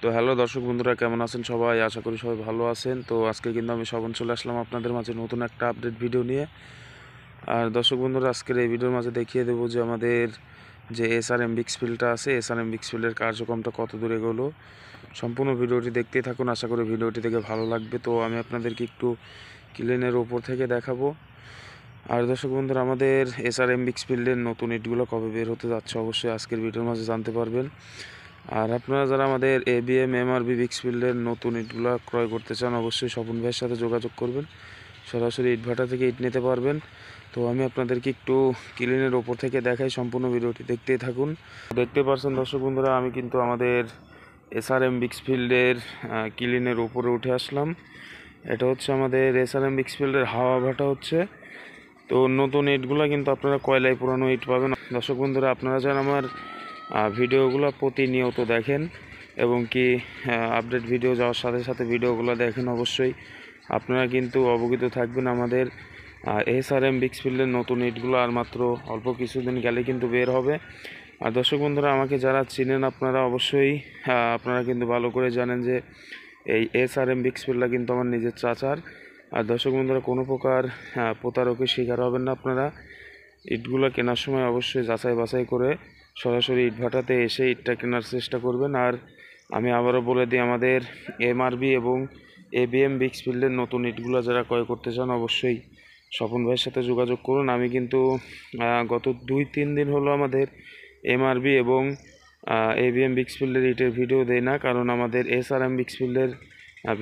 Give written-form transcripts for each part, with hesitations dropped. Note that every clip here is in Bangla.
তো হ্যালো দর্শক বন্ধুরা, কেমন আছেন সবাই? আশা করি সবাই ভালো আছেন। তো আজকে কিন্তু আমি শ্রবণ চলে আসলাম আপনাদের মাঝে নতুন একটা আপডেট ভিডিও নিয়ে। আর দর্শক বন্ধুরা, আজকের এই ভিডিওর মাঝে দেখিয়ে দেবো যে আমাদের যে এসআরএম বিক্স ফিল্ডটা আছে, এসআরএম বিক্স ফিল্ডের কার্যক্রমটা কত দূরে এগোলো। সম্পূর্ণ ভিডিওটি দেখতেই থাকুন, আশা করি ভিডিওটি দেখে ভালো লাগবে। তো আমি আপনাদেরকে একটু ক্লিনের ওপর থেকে দেখাবো। আর দর্শক বন্ধুরা, আমাদের এসআরএম বিক্স ফিল্ডের নতুন ইটগুলো কবে বের হতে যাচ্ছে অবশ্যই আজকের ভিডিওর মাঝে জানতে পারবেন। আর আপনারা যারা আমাদের এবিএম এমআরবি বিক্স ফিল্ডের নতুন ইটগুলো ক্রয় করতে চান, অবশ্যই স্বপন ভাইয়ের সাথে যোগাযোগ করবেন। সরাসরি ইটভাটা থেকে ইট নিতে পারবেন। তো আমি আপনাদেরকে একটু ক্লিনের ওপর থেকে দেখাই, সম্পূর্ণ ভিডিওটি দেখতেই থাকুন। দেখতে পাচ্ছেন দর্শক বন্ধুরা, আমি কিন্তু আমাদের এসআরএম বিক্স ফিল্ডের ক্লিনের উপরে উঠে আসলাম। এটা হচ্ছে আমাদের এসআরএম বিক্স ফিল্ডের হাওয়া ভাটা হচ্ছে। তো নতুন ইটগুলো কিন্তু আপনারা কয়লায় পুরানো ইট পাবেন। দর্শক বন্ধুরা, আপনারা যারা আমার ভিডিওগুলো প্রতিনিয়ত দেখেন এবং কি আপডেট ভিডিও যাওয়ার সাথে সাথে ভিডিওগুলো দেখেন, অবশ্যই আপনারা কিন্তু অবগত থাকবেন আমাদের এসআরএম বিক্স ফিল্ডের নতুন ইটগুলো আর মাত্র অল্প কিছুদিন গেলে কিন্তু বের হবে। আর দর্শক বন্ধুরা, আমাকে যারা চিনেন আপনারা অবশ্যই আপনারা কিন্তু ভালো করে জানেন যে এই এসআরএম বিক্স ফিল্ডটা কিন্তু আমার নিজের চাচার। আর দর্শক বন্ধুরা, কোনো প্রকার প্রতারকের শিকার হবেন না। আপনারা ইটগুলো কেনার সময় অবশ্যই যাচাই বাছাই করে সরাসরি ইটভাটাতে এসে ইটটা কেনার চেষ্টা করবেন। আর আমি আবারও বলে দিই, আমাদের এমআরবি এবং এবিএম বিক্স ফিল্ডের নতুন ইটগুলো যারা ক্রয় করতে চান, অবশ্যই স্বপন ভাইয়ের সাথে যোগাযোগ করুন। আমি কিন্তু গত 2-3 দিন হলো আমাদের এমআরবি এবং এবিএম বিক্স ফিল্ডের ইটের ভিডিও দেই না, কারণ আমাদের এসআরএম বিক্স ফিল্ডের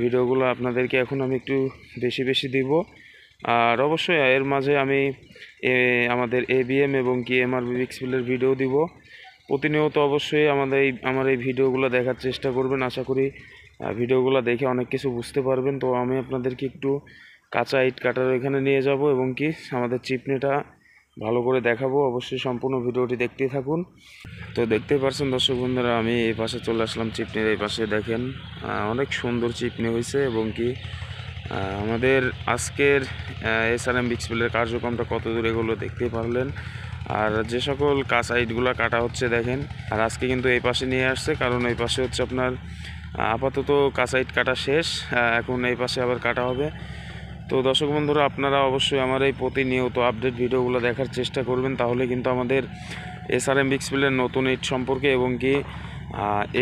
ভিডিওগুলো আপনাদেরকে এখন আমি একটু বেশি বেশি দিব। আর অবশ্যই এর মাঝে আমি আমাদের এবিএম এবং কি এমআরবি বিক্স ফিল্ডের ভিডিও দিব প্রতিনিয়ত। অবশ্যই আমার এই ভিডিওগুলো দেখার চেষ্টা করবেন। আশা করি ভিডিওগুলো দেখে অনেক কিছু বুঝতে পারবেন। তো আমি আপনাদেরকে একটু কাঁচা ইট কাটার এখানে নিয়ে যাব এবং কি আমাদের চিপনিটা ভালো করে দেখাবো। অবশ্যই সম্পূর্ণ ভিডিওটি দেখতেই থাকুন। তো দেখতেই পাচ্ছেন দর্শক বন্ধুরা, আমি এই পাশে চলে আসলাম চিপনির এই পাশে। দেখেন অনেক সুন্দর চিপনি হয়েছে এবং কি আমাদের আজকের এসআরএম বিক্স ফিল্ডের কার্যক্রমটা কত দূর এগুলো দেখতেই পারলেন। আর যে সকল কাঁচা ইটগুলো কাটা হচ্ছে দেখেন। আর আজকে কিন্তু এই পাশে নিয়ে আসছে, কারণ এই পাশে হচ্ছে আপনার আপাতত কাঁচা ইট কাটা শেষ, এখন এই পাশে আবার কাটা হবে। তো দর্শক বন্ধুরা, আপনারা অবশ্যই আমার এই প্রতিনিয়ত আপডেট ভিডিওগুলো দেখার চেষ্টা করবেন, তাহলে কিন্তু আমাদের এসআরএম বিক্স ফিল্ডের নতুন ইট সম্পর্কে এবং কি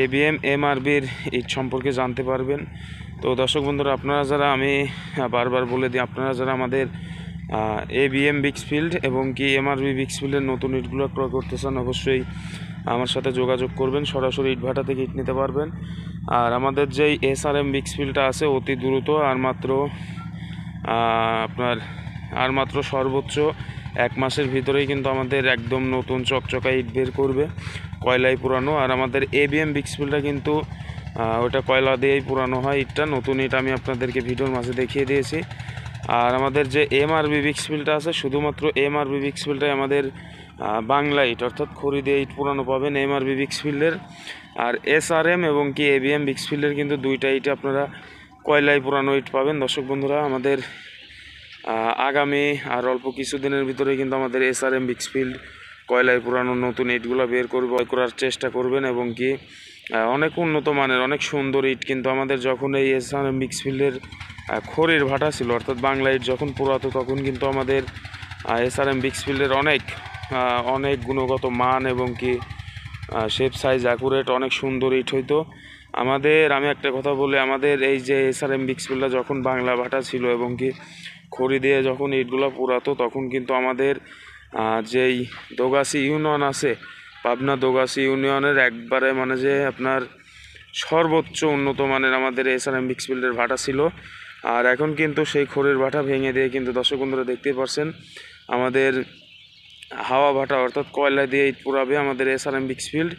এবিএম এমআরবির ইট সম্পর্কে জানতে পারবেন। তো দর্শক বন্ধুরা, আপনারা যারা, আমি বারবার বলে দিই, আপনারা যারা আমাদের এবিএম বিক্স ফিল্ড এবং কি এমআরবি বিক্স ফিল্ডের নতুন ইটগুলো ক্রয় করতে চান, অবশ্যই আমার সাথে যোগাযোগ করবেন। সরাসরি ইটভাটা থেকে ইট নিতে পারবেন। আর আমাদের যেই এসআরএম বিক্স ফিল্ডটা আছে অতি দ্রুত আর মাত্র সর্বোচ্চ 1 মাসের ভিতরেই কিন্তু আমাদের একদম নতুন চকচকা ইট বের করবে, কয়লায় পুরানো। আর আমাদের এবিএম বিক্স ফিল্ডটা কিন্তু ওটা কয়লা দিয়েই পুরানো হয় ইটটা। নতুন ইট আমি আপনাদেরকে ভিডিওর মাঝে দেখিয়ে দিয়েছি। আর আমাদের যে এমআরবি বিক্স ফিল্ডটা আছে, শুধুমাত্র এমআরবি বিক্স ফিল্ডটাই আমাদের বাংলা ইট অর্থাৎ খড়ি দিয়ে ইট পুরানো পাবেন এমআরবি বিক্স ফিল্ডের। আর এসআরএম এবং কি এবিএম বিক্স ফিল্ডের কিন্তু দুইটা ইটে আপনারা কয়লায় পুরানো ইট পাবেন। দর্শক বন্ধুরা, আমাদের আগামী আর অল্প কিছুদিনের ভিতরে কিন্তু আমাদের এসআরএম বিক্স ফিল্ড কয়লায় পুরানো নতুন ইটগুলো বের করার চেষ্টা করবেন এবং কি অনেক উন্নত মানের অনেক সুন্দর ইট কিন্তু আমাদের যখন এই এসআরএম বিক্স ফিল্ডের খড়ির ভাটা ছিল, অর্থাৎ বাংলা ইট যখন পুরাতো, তখন কিন্তু আমাদের এসআরএম বিক্স ফিল্ডের অনেক গুণগত মান এবং কি শেপ সাইজ অ্যাকুরেট অনেক সুন্দর ইট হইতো আমি একটা কথা বলি, আমাদের এই যে এসআরএম বিক্স ফিল্ডটা যখন বাংলা ভাটা ছিল এবং কি খড়ি দিয়ে যখন ইটগুলো পুরাতো, তখন কিন্তু আমাদের যেই দোগাছি ইউনিয়ন আছে, পাবনা দোগাছি ইউনিয়নের একবারে মানে যে আপনার সর্বোচ্চ উন্নত মানের আমাদের এসআরএম বিক্স ফিল্ডের ভাটা ছিল। আর এখন কিন্তু সেই খড়ির ভাটা ভেঙে দিয়ে কিন্তু দর্শক বন্ধুরা দেখতেই পাচ্ছেন আমাদের হাওয়া ভাটা অর্থাৎ কয়লা দিয়ে ইট পুরাবে আমাদের এসআরএম বিক্স ফিল্ড।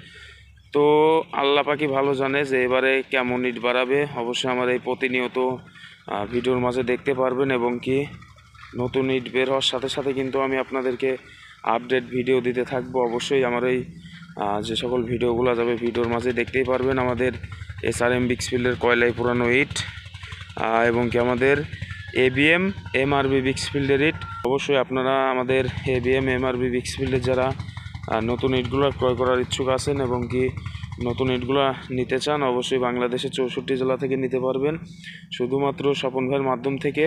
তো আল্লাহ পাকি ভালো জানে যে এবারে কেমন ইট বাড়াবে। অবশ্যই আমার এই প্রতিনিয়ত ভিডিওর মাঝে দেখতে পারবেন এবং কি নতুন ইট বের হওয়ার সাথে সাথে কিন্তু আমি আপনাদেরকে আপডেট ভিডিও দিতে থাকবো। অবশ্যই আমার এই যে সকল ভিডিওগুলো যাবে ভিডিওর মাঝে দেখতেই পারবেন আমাদের এসআরএম বিক্স ফিল্ডের কয়লায় পুরানো ইট এবং কি আমাদের এবিএম এমআরবি বিক্স ফিল্ডের ইট। অবশ্যই আপনারা আমাদের এবিএম এমআরবি বিক্স ফিল্ডের যারা নতুন ইটগুলো ক্রয় করার ইচ্ছুক আছেন এবং কি নতুন ইটগুলো নিতে চান অবশ্যই বাংলাদেশের 64 জেলা থেকে নিতে পারবেন, শুধুমাত্র স্বপন ভাইয়ের মাধ্যম থেকে।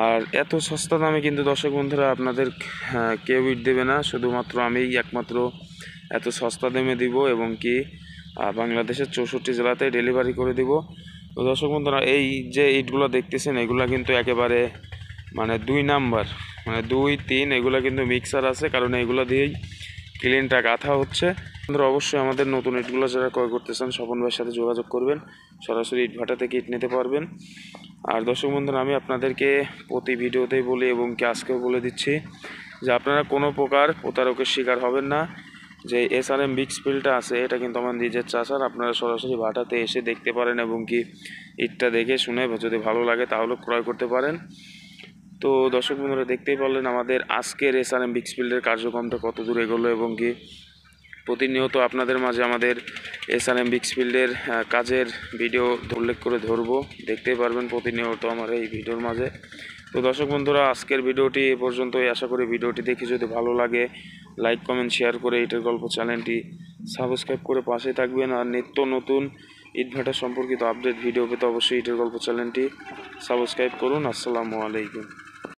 আর এত সস্তা দামে কিন্তু দর্শক বন্ধুরা আপনাদের কেউ ইট দেবে না, শুধুমাত্র আমিই একমাত্র এত সস্তা দামে দিব এবং কি বাংলাদেশের 64 জেলাতে ডেলিভারি করে দিব। তো দর্শক বন্ধুরা, এই যে ইটগুলো দেখতেছেন এগুলো কিন্তু একেবারে মানে 2 নাম্বার, মানে 2, 3 এগুলো কিন্তু মিক্সার আছে, কারণ এগুলো দিয়েই ক্লিনটা গাঁথা হচ্ছে। বন্ধুরা অবশ্যই আমাদের নতুন ইটগুলো যারা ক্রয় করতে চান স্বপন ভাইয়ের সাথে যোগাযোগ করবেন, সরাসরি ইট ভাটা থেকে ইট নিতে পারবেন। আর দর্শক বন্ধুরা, আমি আপনাদেরকে প্রতি ভিডিওতেই বলি এবং কি আজকেও বলে দিচ্ছি যে আপনারা কোনো প্রকার প্রতারকের শিকার হবেন না। যে SRM বিগ স্পিলটা আছে এটা কিন্তু আমার নিজের চাষার, আপনারা সরাসরি ভাটাতে এসে দেখতে পারেন এবং কি ইটটা দেখে শুনে যদি ভালো লাগে তাহলে ক্রয় করতে পারেন। তো দর্শক বন্ধুরা, দেখতেই পারলেন আমাদের আজকের SRM বিগ স্পিলের কার্যক্রমটা কত দূর এগোলো এবং কি প্রতিনিয়ত আপনাদের মাঝে আমাদের SRM বিগ স্পিলের কাজের ভিডিও উল্লেখ করে ধরবো, দেখতেই পারবেন প্রতিনিয়ত আমার এই ভিডিওর মাঝে। তো দর্শক বন্ধুরা, আজকের ভিডিওটি এ পর্যন্তই। আশা করি ভিডিওটি দেখে যদি ভালো লাগে লাইক কমেন্ট শেয়ার করে ইটের গল্প চ্যানেলটি সাবস্ক্রাইব করে পাশে থাকবেন। আর নিত্য নতুন ইটভাটা সম্পর্কিত আপডেট ভিডিও পেতে অবশ্যই ইটের গল্প চ্যানেলটি সাবস্ক্রাইব করুন। আসসালামু আলাইকুম।